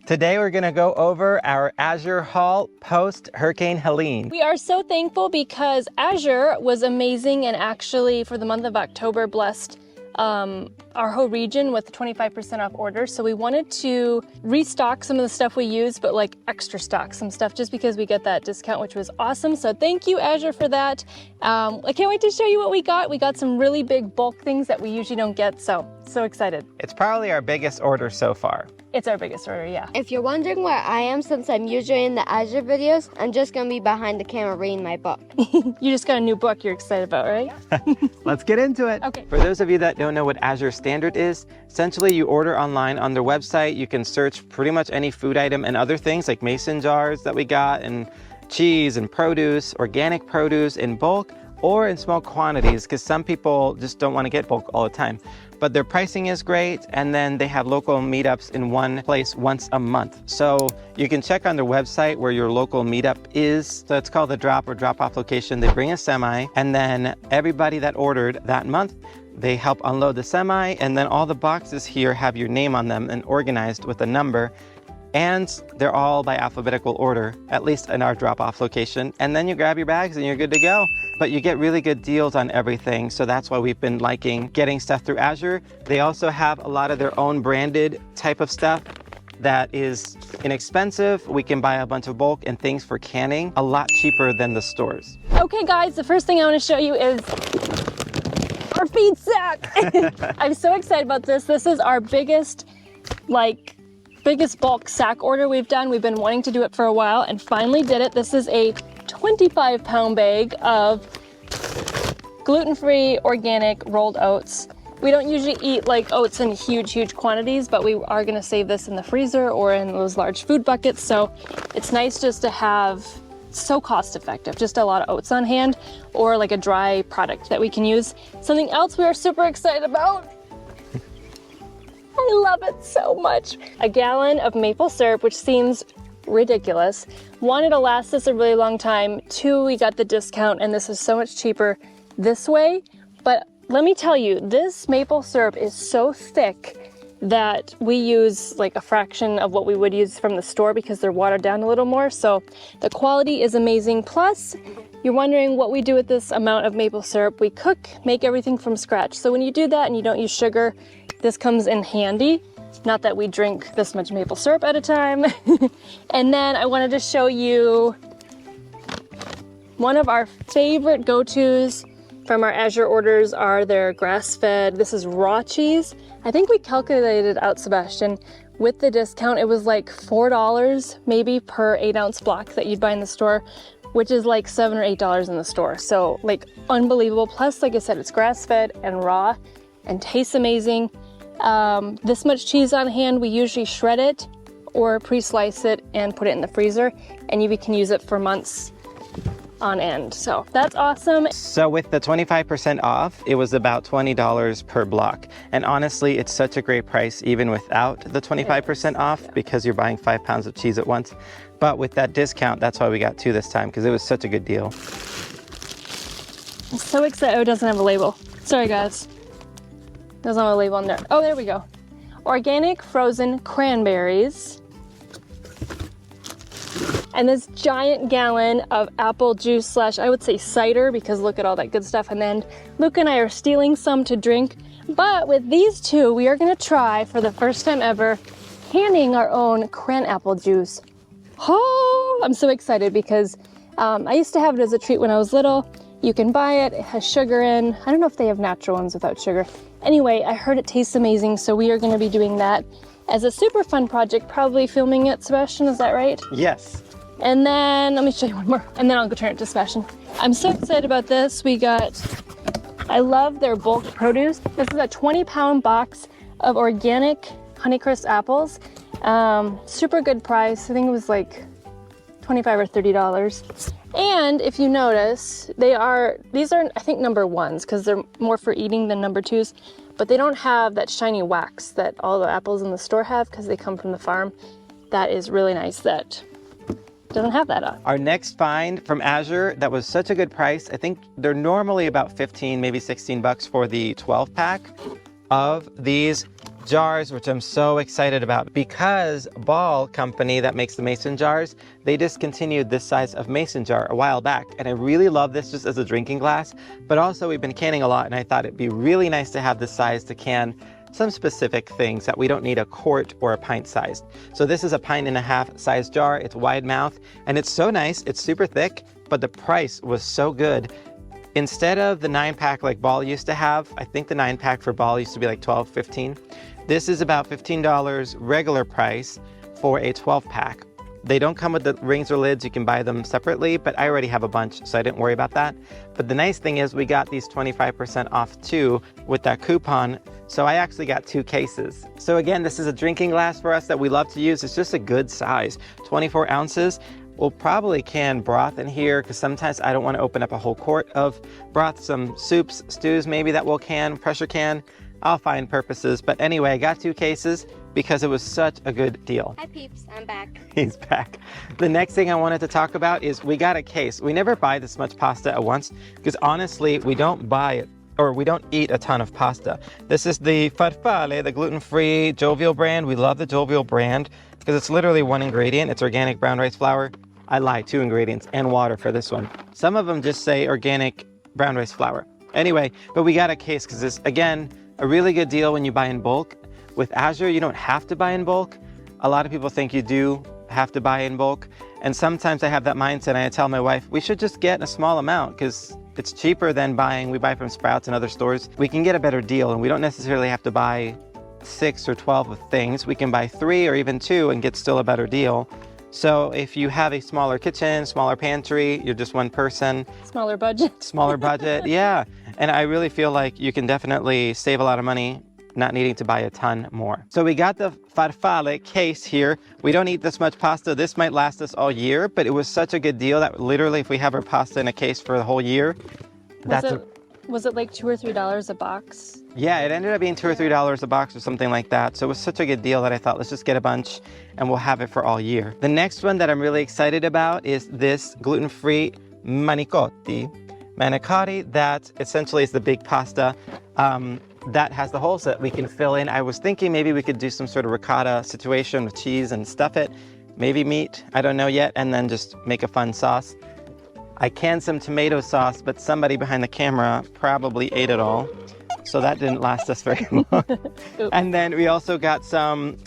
Today we're gonna go over our Azure haul post Hurricane Helene. We are so thankful because Azure was amazing and actually for the month of October blessed our whole region with 25% off orders. So we wanted to restock some of the stuff we use, but like extra stock some stuff just because we get that discount, which was awesome. So thank you, Azure, for that. I can't wait to show you what we got. We got some really big bulk things that we usually don't get. So excited. It's probably our biggest order so far. It's our biggest order, yeah. If you're wondering where I am since I'm usually in the Azure videos, I'm just going to be behind the camera reading my book. You just got a new book you're excited about, right? Let's get into it. Okay. For those of you that don't know what Azure Standard is, essentially you order online on their website. You can search pretty much any food item and other things like mason jars that we got and cheese and produce, organic produce in bulk or in small quantities because some people just don't want to get bulk all the time. But their pricing is great, and then they have local meetups in one place once a month. So you can check on their website where your local meetup is. So it's called the drop or drop-off location. They bring a semi, and then everybody that ordered that month, they help unload the semi, and then all the boxes here have your name on them and organized with a number. And they're all by alphabetical order, at least in our drop-off location. And then you grab your bags and you're good to go. But you get really good deals on everything, so that's why we've been liking getting stuff through Azure. They also have a lot of their own branded type of stuff that is inexpensive. We can buy a bunch of bulk and things for canning a lot cheaper than the stores. Okay guys, the first thing I want to show you is our feed sack. I'm so excited about this. This is our biggest bulk sack order we've done. We've been wanting to do it for a while and finally did it. This is a 25-pound bag of gluten-free organic rolled oats. We don't usually eat like oats in huge quantities, but we are going to save this in the freezer or in those large food buckets. So it's nice just to have, so cost effective, just a lot of oats on hand or like a dry product that we can use. Something else we are super excited about, I love it so much. A gallon of maple syrup, which seems ridiculous. One, it'll last us a really long time. Two, we got the discount and this is so much cheaper this way. But let me tell you, this maple syrup is so thick that we use like a fraction of what we would use from the store because they're watered down a little more. So the quality is amazing. Plus, you're wondering what we do with this amount of maple syrup. We make everything from scratch. So when you do that and you don't use sugar, this comes in handy. Not that we drink this much maple syrup at a time. And then I wanted to show you one of our favorite go-tos from our Azure orders are their grass-fed. This is raw cheese. I think we calculated out, Sebastian, with the discount, it was like $4 maybe per 8-ounce block that you'd buy in the store, which is like $7 or $8 in the store. So like unbelievable. Plus, like I said, it's grass-fed and raw and tastes amazing. This much cheese on hand, we usually shred it or pre-slice it and put it in the freezer, and you can use it for months on end. So that's awesome. So with the 25% off, it was about $20 per block. And honestly, it's such a great price even without the 25% off because you're buying 5 pounds of cheese at once. But with that discount, that's why we got 2 this time because it was such a good deal. I'm so excited. Oh, it doesn't have a label. Sorry guys. Doesn't have a label on there. Oh, there we go. Organic frozen cranberries. And this giant gallon of apple juice / I would say cider, because look at all that good stuff. And then Luke and I are stealing some to drink. But with these two, we are going to try for the first time ever canning our own cran apple juice. Oh, I'm so excited because I used to have it as a treat when I was little. You can buy it. It has sugar in. I don't know if they have natural ones without sugar. Anyway, I heard it tastes amazing, so we are going to be doing that as a super fun project, probably filming it, Sebastian, is that right? Yes. And then, let me show you one more, and then I'll go turn it to Sebastian. I'm so excited about this. I love their bulk produce. This is a 20-pound box of organic Honeycrisp apples. Super good price. I think it was like $25 or $30. And if you notice, these are, I think, number 1s because they're more for eating than number 2s, but they don't have that shiny wax that all the apples in the store have because they come from the farm. That is really nice that doesn't have that on. Our next find from Azure that was such a good price. I think they're normally about 15, maybe 16 bucks for the 12 pack of these jars, which I'm so excited about because Ball Company that makes the mason jars, they discontinued this size of mason jar a while back. And I really love this just as a drinking glass, but also we've been canning a lot and I thought it'd be really nice to have this size to can some specific things that we don't need a quart or a pint sized. So this is a 1.5 pint size jar. It's wide mouth and it's so nice. It's super thick, but the price was so good. Instead of the 9-pack like Ball used to have, I think the 9-pack for Ball used to be like $12, $15. This is about $15 regular price for a 12-pack. They don't come with the rings or lids. You can buy them separately, but I already have a bunch, so I didn't worry about that. But the nice thing is we got these 25% off too with that coupon. So I actually got 2 cases. So again, this is a drinking glass for us that we love to use. It's just a good size, 24 ounces. We'll probably can broth in here because sometimes I don't want to open up a whole quart of broth. Some soups, stews maybe that we'll can, pressure can. I'll find purposes. But anyway, I got 2 cases because it was such a good deal. Hi peeps, I'm back. He's back. The next thing I wanted to talk about is we got a case. We never buy this much pasta at once because honestly, we don't buy it or we don't eat a ton of pasta. This is the farfalle, the gluten-free Jovial brand. We love the Jovial brand because it's literally 1 ingredient. It's organic brown rice flour. I lied, 2 ingredients and water for this one. Some of them just say organic brown rice flour. Anyway, but we got a case because it's, again, a really good deal when you buy in bulk. With Azure, you don't have to buy in bulk. A lot of people think you do have to buy in bulk. And sometimes I have that mindset and I tell my wife, we should just get a small amount because it's cheaper than buying. We buy from Sprouts and other stores. We can get a better deal and we don't necessarily have to buy 6 or 12 of things. We can buy 3 or even 2 and get still a better deal. So if you have a smaller kitchen, smaller pantry, you're just one person. Smaller budget. Smaller budget, yeah. And I really feel like you can definitely save a lot of money not needing to buy a ton more. So we got the farfalle case here. We don't eat this much pasta. This might last us all year, but it was such a good deal that literally if we have our pasta in a case for the whole year, was it like $2 or $3 a box? Yeah, it ended up being $2 or $3 a box or something like that. So it was such a good deal that I thought, let's just get a bunch and we'll have it for all year. The next one that I'm really excited about is this gluten-free manicotti. Manicotti, that essentially is the big pasta that has the holes that we can fill in. I was thinking maybe we could do some sort of ricotta situation with cheese and stuff it, maybe meat, I don't know yet, and then just make a fun sauce. I canned some tomato sauce, but somebody behind the camera probably ate it all. So that didn't last us very long. And then we also got some,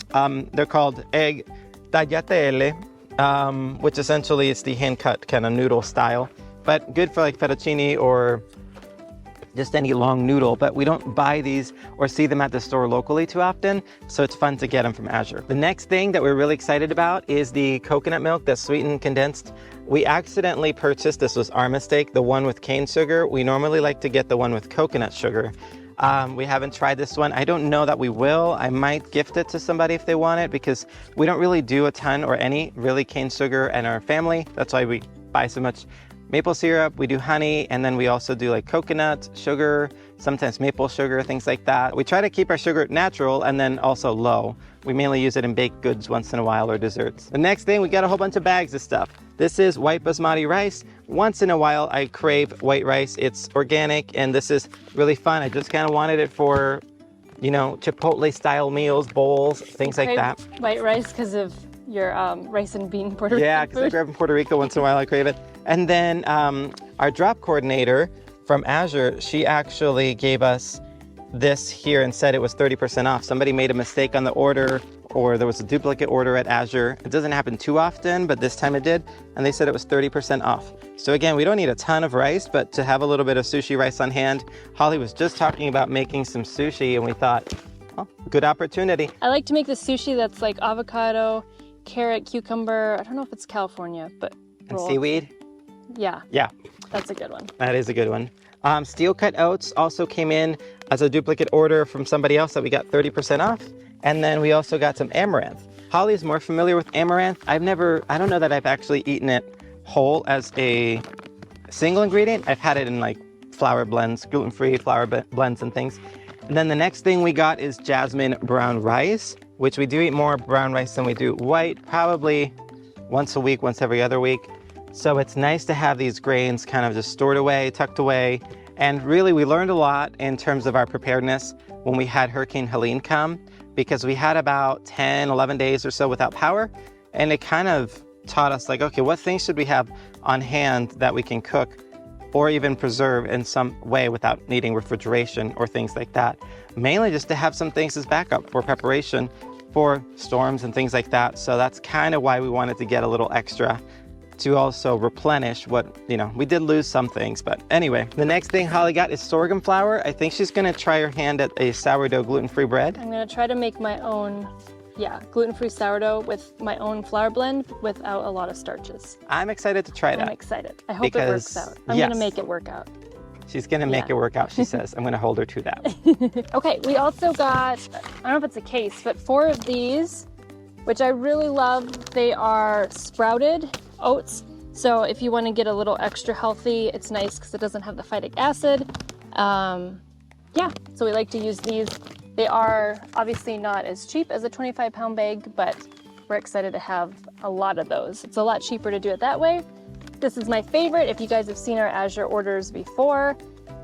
they're called egg tagliatelle, which essentially is the hand-cut kind of noodle style, but good for like fettuccine or just any long noodle, but we don't buy these or see them at the store locally too often, so it's fun to get them from Azure. The next thing that we're really excited about is the coconut milk that's sweetened condensed. We accidentally purchased, this was our mistake, the one with cane sugar. We normally like to get the one with coconut sugar. We haven't tried this one. I don't know that we will. I might gift it to somebody if they want it because we don't really do a ton or any really cane sugar in our family. That's why we buy so much maple syrup, we do honey, and then we also do like coconut sugar, sometimes maple sugar, things like that. We try to keep our sugar natural and then also low. We mainly use it in baked goods once in a while or desserts. The next thing, we got a whole bunch of bags of stuff. This is white basmati rice. Once in a while, I crave white rice. It's organic, and this is really fun. I just kind of wanted it for, you know, Chipotle style meals, bowls, things like that. White rice because of your rice and bean Puerto Rican Yeah, because I grew up in Puerto Rico. Once in a while, I crave it. And then our drop coordinator from Azure, she actually gave us this here and said it was 30% off. Somebody made a mistake on the order, or there was a duplicate order at Azure. It doesn't happen too often, but this time it did. And they said it was 30% off. So again, we don't need a ton of rice, but to have a little bit of sushi rice on hand. Holly was just talking about making some sushi, and we thought, oh, good opportunity. I like to make the sushi that's like avocado, carrot, cucumber. I don't know if it's California, but And seaweed? Yeah. Yeah. That's a good one. That is a good one. Steel cut oats also came in as a duplicate order from somebody else that we got 30% off. And then we also got some amaranth. Holly's more familiar with amaranth. I don't know that I've actually eaten it whole as a single ingredient. I've had it in like flour blends, gluten-free flour blends and things. And then the next thing we got is jasmine brown rice, which we do eat more brown rice than we do white, probably once a week, once every other week. So it's nice to have these grains kind of just stored away, tucked away. And really, we learned a lot in terms of our preparedness when we had Hurricane Helene come. because we had about 10, 11 days or so without power. And it kind of taught us like, okay, what things should we have on hand that we can cook or even preserve in some way without needing refrigeration or things like that. Mainly just to have some things as backup for preparation for storms and things like that. So that's kind of why we wanted to get a little extra to also replenish what, we did lose some things. But anyway, the next thing Holly got is sorghum flour. I think she's gonna try her hand at a sourdough gluten-free bread. I'm gonna try to make my own, gluten-free sourdough with my own flour blend without a lot of starches. I'm excited to try that. I'm excited. I hope it works out. I'm gonna make it work out. She's gonna make it work out, she says. I'm gonna hold her to that. Okay, we also got, I don't know if it's a case, but 4 of these, which I really love. They are sprouted oats. So if you want to get a little extra healthy, it's nice because it doesn't have the phytic acid. So we like to use these. They are obviously not as cheap as a 25-pound bag, but we're excited to have a lot of those. It's a lot cheaper to do it that way. This is my favorite. If you guys have seen our Azure orders before,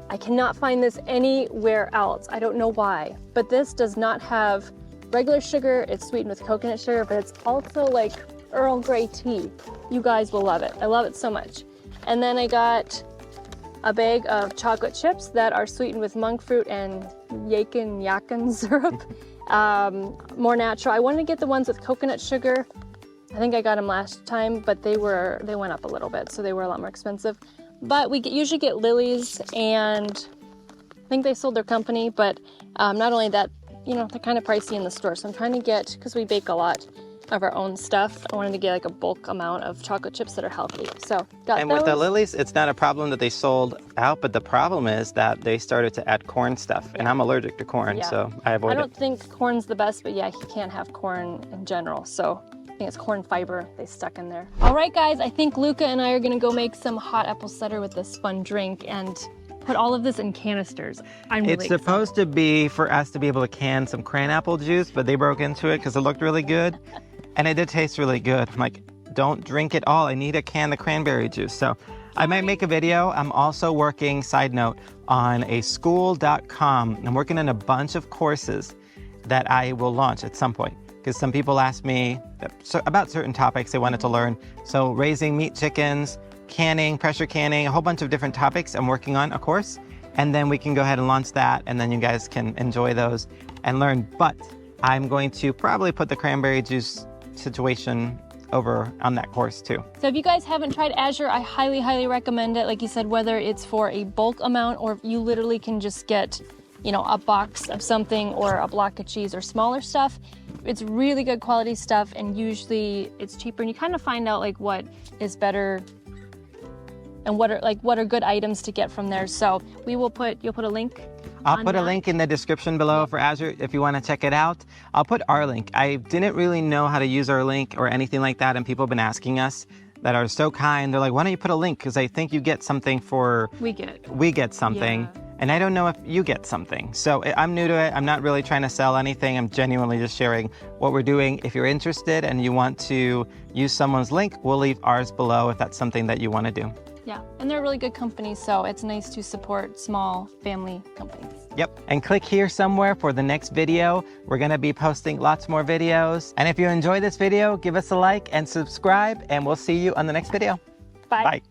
I cannot find this anywhere else. I don't know why, but this does not have regular sugar. It's sweetened with coconut sugar, but it's also like Earl Grey tea. You guys will love it. I love it so much. And then I got a bag of chocolate chips that are sweetened with monk fruit and yakin syrup. More natural. I wanted to get the ones with coconut sugar. I think I got them last time, but they went up a little bit, so they were a lot more expensive. But we usually get Lily's, and I think they sold their company, but not only that, they're kind of pricey in the store. So I'm trying to get, because we bake a lot of our own stuff, I wanted to get like a bulk amount of chocolate chips that are healthy. So got And those. with the Lily's, it's not a problem that they sold out, but the problem is that they started to add corn stuff, and I'm allergic to corn, so I avoid it. I don't think corn's the best, but you can't have corn in general. So I think it's corn fiber they stuck in there. All right, guys, I think Luca and I are gonna go make some hot apple cider with this fun drink and put all of this in canisters. I'm really excited. Supposed to be for us to be able to can some cran-apple juice, but they broke into it because it looked really good. And it did taste really good. I'm like, don't drink it all. I need a can of cranberry juice. So I might make a video. I'm also working, side note, on a school.com. I'm working on a bunch of courses that I will launch at some point. Because some people asked me about certain topics they wanted to learn. So raising meat chickens, canning, pressure canning, a whole bunch of different topics I'm working on a course. And then we can go ahead and launch that. And then you guys can enjoy those and learn. But I'm going to probably put the cranberry juice situation over on that course too. So if you guys haven't tried Azure, I highly, highly recommend it. Like you said, whether it's for a bulk amount or if you literally can just get, a box of something or a block of cheese or smaller stuff. It's really good quality stuff, and usually it's cheaper, and you kind of find out like what is better and what are good items to get from there. So you'll put a link. I'll put a link in the description below for Azure if you want to check it out. I'll put our link. I didn't really know how to use our link or anything like that, and people have been asking us that are so kind. They're like, why don't you put a link? Because I think you get something for... We get something. Yeah. And I don't know if you get something. So I'm new to it. I'm not really trying to sell anything. I'm genuinely just sharing what we're doing. If you're interested and you want to use someone's link, we'll leave ours below if that's something that you want to do. Yeah, and they're really good companies, so it's nice to support small family companies. Yep, and click here somewhere for the next video. We're gonna be posting lots more videos. And if you enjoyed this video, give us a like and subscribe, and we'll see you on the next video. Bye. Bye.